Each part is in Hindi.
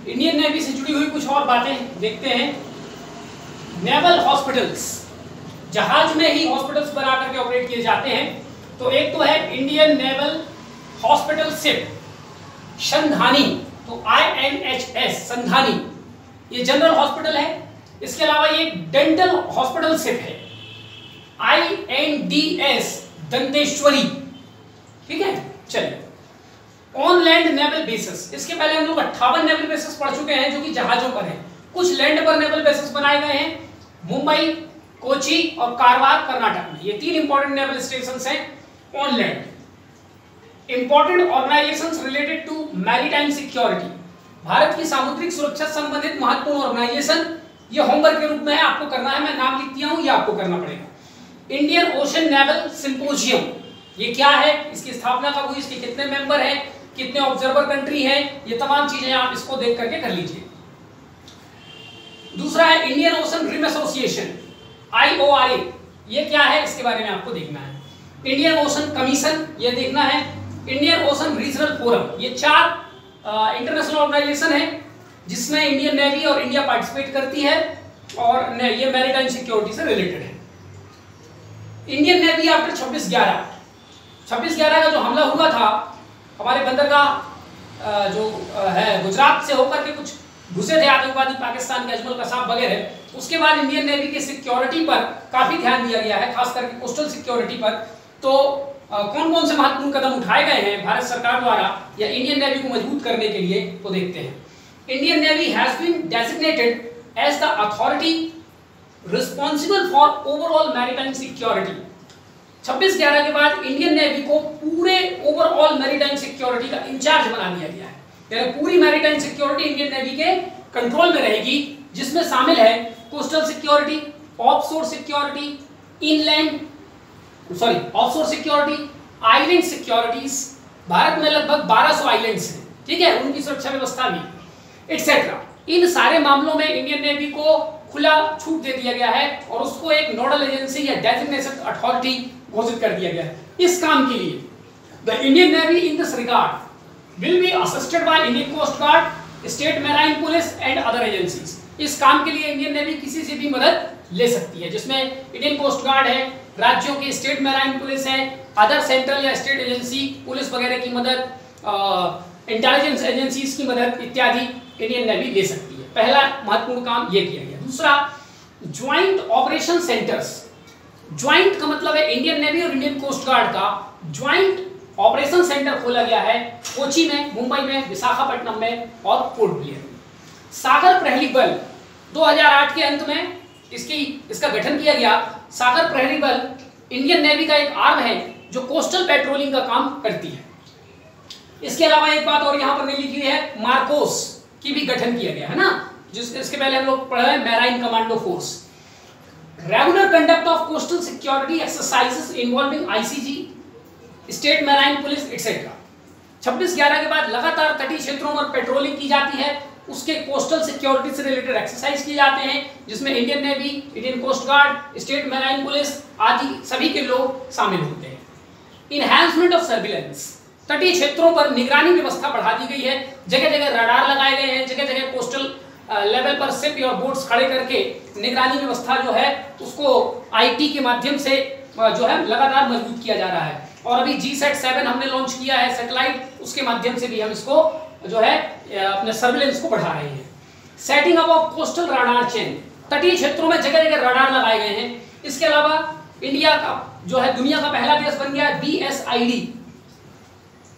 इंडियन नेवी से जुड़ी हुई कुछ और बातें देखते हैं। नेवल हॉस्पिटल्स, जहाज में ही हॉस्पिटल्स बना करके ऑपरेट किए जाते हैं। तो एक तो है इंडियन नेवल हॉस्पिटल शिप संधानी, तो INHS संधानी, ये जनरल हॉस्पिटल है। इसके अलावा ये डेंटल हॉस्पिटल शिप है INDS दंतेश्वरी, ठीक है। चलिए, ऑन लैंड नेवल बेसिस, इसके पहले हम लोग 58 नेवल बेसिस पढ़ चुके हैं जो कि जहाजों पर है। कुछ लैंड पर नेवल बेसिस बनाए गए हैं, मुंबई, कोची और कारवार कर्नाटक में। ये 3 इंपॉर्टेंट नेवल स्टेशंस हैं on land. Important organisations related to maritime security, Bharat की सामुद्रिक सुरक्षा से संबंधित महत्वपूर्ण ऑर्गेनाइजेशन। ये होमवर्क के रूप में है, आपको करना है, मैं नाम लिख दिया हूं, ये आपको करना पड़ेगा। इंडियन ओशन नेवल सिंपोजियम, ये क्या है, इसकी स्थापना कब हुई, इसके कितने मेंबर हैं, कितने ऑब्जर्वर कंट्री हैं, ये तमाम चीजें आप इसको देख करके कर लीजिए। दूसरा है Indian Ocean Rim Association IORA, ये क्या है, इसके बारे में आपको देखना है। इंडियन ओशन कमीशन, ये देखना है। इंडियन ओशन रीजनल फोरम, ये 4 इंटरनेशनल ऑर्गेनाइजेशन है जिसमें इंडियन नेवी और इंडिया पार्टिसिपेट करती है और ये मैरीटाइम सिक्योरिटी से रिलेटेड है। इंडियन नेवी आफ्टर 26/11 का जो हमला हुआ था, हमारे बंदरगाह जो है गुजरात से होकर के कुछ घुसे थे आतंकवादी पाकिस्तान के, अजमल कसाब वगैरह। उसके बाद इंडियन नेवी की सिक्योरिटी पर काफी ध्यान दिया गया है, खास करके कोस्टल सिक्योरिटी पर। तो कौन कौन से महत्वपूर्ण कदम उठाए गए हैं भारत सरकार द्वारा या इंडियन नेवी को मजबूत करने के लिए, तो देखते हैं। Indian Navy has been designated as the authority responsible for overall maritime security. 26/11 के बाद इंडियन नेवी को पूरे ओवरऑल मैरीटाइम सिक्योरिटी का इंचार्ज बना दिया गया है, यानी पूरी मैरीटाइम सिक्योरिटी इंडियन नेवी के कंट्रोल में रहेगी, जिसमें शामिल है coastal security, offshore security, offshore security, island securities. Bharat में लगभग 1200 आइलैंड्स हैं, ठीक है, उनकी सुरक्षा व्यवस्था भी, एटसेट्रा। इन सारे मामलों में इंडियन नेवी को खुला छूट दे दिया गया है और उसको एक नोडल एजेंसी या डेजिग्नेशन अथॉरिटी घोषित कर दिया गया है इस काम के लिए। The Indian Navy in this regard will be assisted by Indian Coast Guard, state marine police and other agencies. इस काम के लिए इंडियन नेवी किसी से भी मदद ले सकती है, जिसमें इंडियन कोस्ट गार्ड है, राज्यों की स्टेट मैराइन पुलिस है, अदर सेंट्रल या स्टेट एजेंसी पुलिस वगैरह की मदद, इंटेलिजेंस एजेंसीज की मदद इत्यादि इंडियन नेवी ले सकती है। पहला महत्वपूर्ण काम यह किया गया। दूसरा, ज्वाइंट ऑपरेशन सेंटर्स। ज्वाइंट का मतलब है इंडियन नेवी और इंडियन कोस्ट गार्ड का ज्वाइंट ऑपरेशन सेंटर खोला गया है कोची में, मुंबई में, विशाखापट्टनम में और पोर्ट ब्लेयर में। सागर प्रहरी बल 2008 के अंत में इसका गठन किया गया। सागर प्रहरी बल इंडियन नेवी का एक आर्म है जो कोस्टल पेट्रोलिंग का काम करती है। इसके अलावा एक बात और यहाँ पर नहीं लिखी है, मार्कोस की भी गठन किया गया है ना, इसके पहले हम लोग पढ़ा है marine commando force. Regular conduct of coastal security exercises involving ICG, state marine police etcetera. 26/11 के बाद लगातार तटीय क्षेत्रों पर पेट्रोलिंग की जाती है, उसके कोस्टल सिक्योरिटी से रिलेटेड एक्सरसाइज किए जाते हैं, जिसमें Indian Navy, Indian Coast Guard, state marine police आदि सभी के लोग शामिल होते हैं। इनहैंसमेंट ऑफ सर्विलेंस, तटीय क्षेत्रों पर निगरानी व्यवस्था बढ़ा दी गई है, जगह जगह रडार लगाए गए हैं, जगह जगह कोस्टल लेवल पर शिप और बोट्स खड़े करके निगरानी व्यवस्था जो है उसको IT के माध्यम से जो है लगातार मजबूत किया जा रहा है। और अभी GSAT-7 हमने लॉन्च किया है सैटेलाइट, उसके माध्यम से भी हम इसको जो है अपने सर्विलेंस को बढ़ा रहे हैं। Setting up of coastal radar chain, तटीय क्षेत्रों में जगह जगह रडार लगाए गए हैं। इसके अलावा इंडिया का जो है दुनिया का पहला देश बन गया BSID,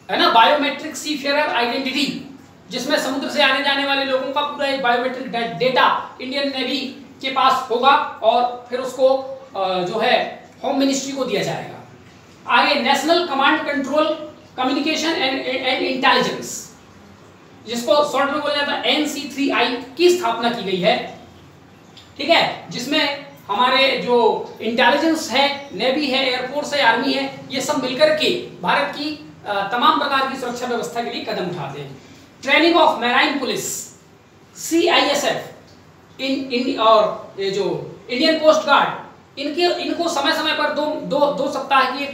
है ना, बायोमेट्रिक सीफेयर आइडेंटिटी, जिसमें समुद्र से आने जाने वाले लोगों का पूरा एक बायोमेट्रिक डेटा इंडियन नेवी के पास होगा और फिर उसको जो है होम मिनिस्ट्री को दिया जाएगा। आगे national command control communication and intelligence, जिसको शॉर्ट में बोला जाता है NC3I की स्थापना की गई है, ठीक है, जिसमें हमारे जो इंटेलिजेंस है, नेवी है, एयरफोर्स है, आर्मी है, ये सब मिलकर के भारत की तमाम प्रकार की सुरक्षा व्यवस्था के लिए कदम उठाते हैं। Training of marine police CISF और ये जो इंडियन कोस्ट गार्ड, इनको समय समय पर दो सप्ताह की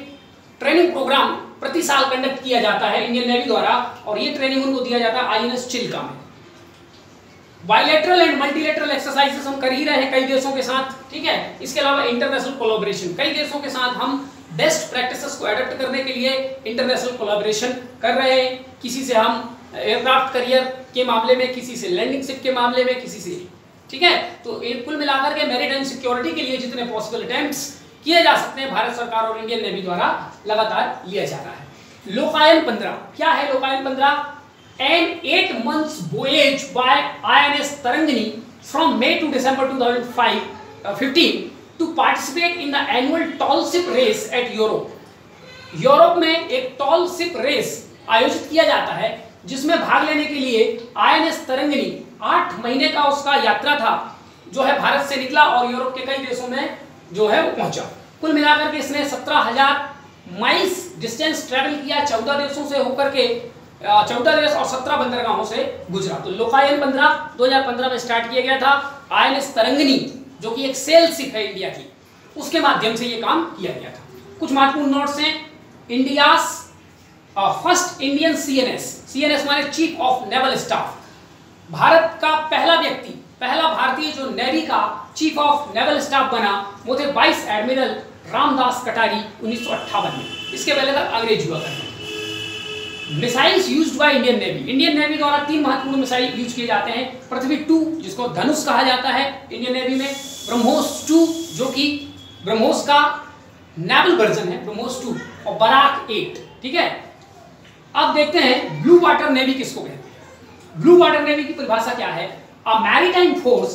ट्रेनिंग प्रोग्राम प्रति साल कंडक्ट किया जाता है इंडियन नेवी द्वारा, और ये ट्रेनिंग उनको दिया जाता है INS चिल्का में। बायलैटरल एंड मल्टीलैटरल एक्सरसाइजेस हम कर ही रहे हैं कई देशों के साथ, ठीक है। इसके अलावा इंटरनेशनल कोलैबोरेशन, कई देशों के साथ हम बेस्ट प्रैक्टिसेस को एडॉप्ट करने के लिए इंटरनेशनल कोलैबोरेशन कर रहे हैं। किसी से हम एयरक्राफ्ट करियर के मामले में, किसी से लैंडिंग शिप के मामले में, किसी से, ठीक है। तो कुल मिलाकर के मैरीटाइम सिक्योरिटी के लिए जितने पॉसिबल अटेम्प्ट्स किए जा सकते हैं भारत सरकार और इंडियन नेवी द्वारा लगातार लिया जा रहा है। लोकायन 15, क्या है लोकायन 15? An 8 months voyage by INS Tarangani from May to December 2015 to participate in the annual tall ship race at Europe. Europe में एक टॉल शिप रेस आयोजित किया जाता है जिसमें भाग लेने के लिए INS तरंगिनी 8 महीने का उसका यात्रा था, जो है भारत से निकला और यूरोप के कई देशों में जो है वो पहुंचा। कुल मिलाकर के इसने 17,000 माइल्स डिस्टेंस ट्रेवल किया, 14 देशों से होकर के 14 देश और 17 बंदरगाहों से गुजरा। तो लोकायन 15 2015 में स्टार्ट किया गया था। INS तरंगिनी जो कि एक सेल शिप है इंडिया की, उसके माध्यम से ये काम किया गया था। कुछ महत्वपूर्ण नोट्स हैं। इंडियाज फर्स्ट इंडियन CNS माने chief of naval staff, Bharat का पहला व्यक्ति, पहला भारतीय जो नेवी का चीफ ऑफ नेवल स्टाफ बना वो थे वाइस एडमिरल रामदास कटारी 1958 में। इसके पहले तक अंग्रेज हुआ करते। Missiles used by Indian Navy, Indian navy द्वारा 3 महत्वपूर्ण मिसाइल यूज किए जाते हैं। पृथ्वी 2 जिसको धनुष कहा जाता है इंडियन नेवी में, ब्रह्मोस 2 जो कि ब्रह्मोस का नेवल वर्जन है ब्रह्मोस 2, और बराक 8, ठीक है। अब देखते हैं ब्लू वाटर नेवी किसको कहते हैं। ब्लू वाटर नेवी की परिभाषा क्या है? A maritime force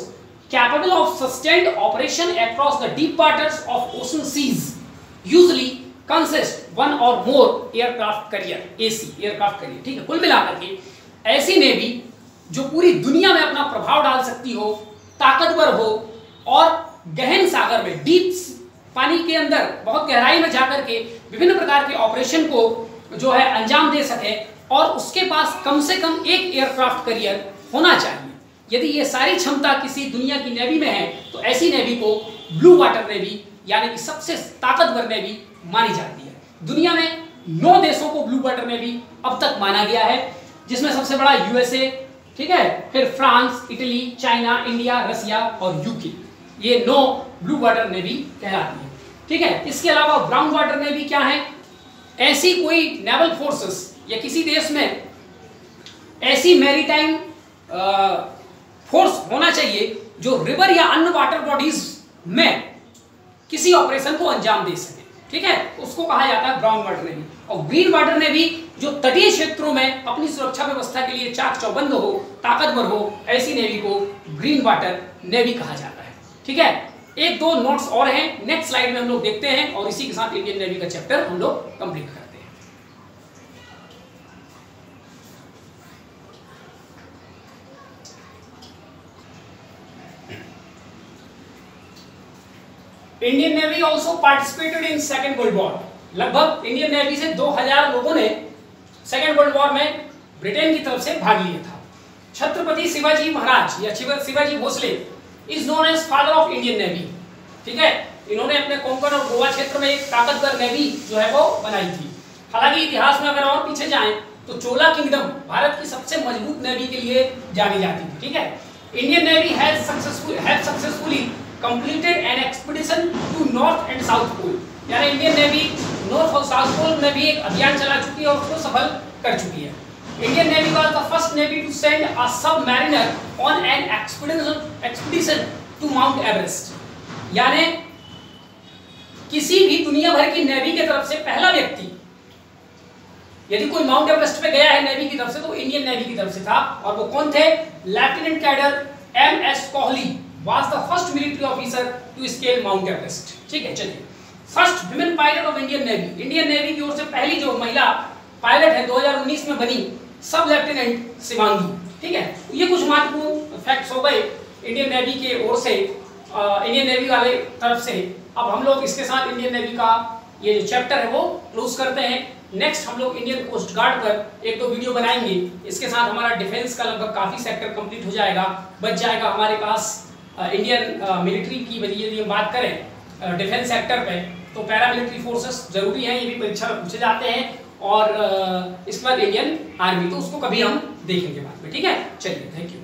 capable of sustained operation across the deep waters of ocean seas, usually consist one or more aircraft carrier, AC aircraft carrier, ठीक है। कुल मिलाकर के ऐसी नेवी जो पूरी दुनिया में अपना प्रभाव डाल सकती हो, ताकतवर हो और गहन सागर में, डीप पानी के अंदर बहुत गहराई में जाकर के विभिन्न प्रकार के ऑपरेशन को जो है अंजाम दे सके, और उसके पास कम से कम एक एयरक्राफ्ट कैरियर होना चाहिए। यदि ये सारी क्षमता किसी दुनिया की नेवी में है तो ऐसी नेवी को ब्लू वाटर नेवी यानी कि सबसे ताकतवर नेवी मानी जाती है। दुनिया में 9 देशों को ब्लू वाटर नेवी अब तक माना गया है, जिसमें सबसे बड़ा USA, ठीक है, फिर फ्रांस, इटली, चाइना, इंडिया, रसिया और UK, ये 9 ब्लू वाटर नेवी कहलाती है, ठीक है। इसके अलावा ब्राउन वाटर नेवी क्या है? ऐसी कोई नेवल फोर्सेस या किसी देश में ऐसी मैरीटाइम फोर्स होना चाहिए जो रिवर या अन्य वाटर बॉडीज में किसी ऑपरेशन को अंजाम दे सके, ठीक है, उसको कहा जाता है ब्राउन वाटर नेवी। और ग्रीन वाटर नेवी जो तटीय क्षेत्रों में अपनी सुरक्षा व्यवस्था के लिए चाक चौबंद हो, ताकतवर हो, ऐसी नेवी को ग्रीन वाटर नेवी कहा जाता है, ठीक है। 1-2 नोट्स और हैं, नेक्स्ट स्लाइड में हम लोग देखते हैं और इसी के साथ इंडियन नेवी का चैप्टर हम लोग कंप्लीट करते हैं। Indian navy also participated in second world war. लगभग इंडियन नेवी से 2000 लोगों ने सेकेंड वर्ल्ड वॉर में ब्रिटेन की तरफ से भाग लिया था। छत्रपति शिवाजी महाराज या Shivaji Bhosale is known as father of Indian Navy, ठीक है। इन्होंने अपने कोंकण और गोवा क्षेत्र में एक ताकतवर नेवी जो है वो बनाई थी। हालांकि इतिहास में अगर और पीछे जाएं तो चोला किंगडम भारत की सबसे मजबूत नेवी के लिए जानी जाती थी, ठीक है। Indian Navy has successfully completed an expedition to North and South Pole, यानी इंडियन नेवी नॉर्थ और साउथ पोल में भी एक अभियान चला चुकी है और उसको सफल कर चुकी है। Indian Navy was the first navy to send a submariner on an expedition to Mount Everest, यानी किसी भी दुनिया भर की नेवी की तरफ से पहला व्यक्ति यदि कोई माउंट एवरेस्ट पे गया है नेवी की तरफ से तो इंडियन नेवी की तरफ से था, और वो कौन थे? Lieutenant cadre MS Kohli was the first military officer to scale Mount Everest, ठीक है। चलिए, first women pilot of Indian Navy, Indian navy की ओर से पहली जो महिला पायलट है 2019 में बनी, सब लेफ्टिनेंट शिवांगी, ठीक है। ये कुछ महत्वपूर्ण फैक्ट्स हो गए इंडियन नेवी के ओर से, इंडियन नेवी वाले तरफ से। अब हम लोग इसके साथ इंडियन नेवी का ये जो चैप्टर है वो क्लोज करते हैं। नेक्स्ट हम लोग इंडियन कोस्ट गार्ड पर 1-2 वीडियो बनाएंगे। इसके साथ हमारा डिफेंस का लगभग काफी सेक्टर कंप्लीट हो जाएगा, बच जाएगा हमारे पास इंडियन मिलिट्री की। यदि हम बात करें डिफेंस सेक्टर पे तो पैरामिलिट्री फोर्सेस जरूरी हैं, ये भी परीक्षा में पूछे जाते हैं, और इसके बाद इंडियन आर्मी, तो उसको कभी हम देखेंगे बाद में, ठीक है। चलिए, थैंक यू।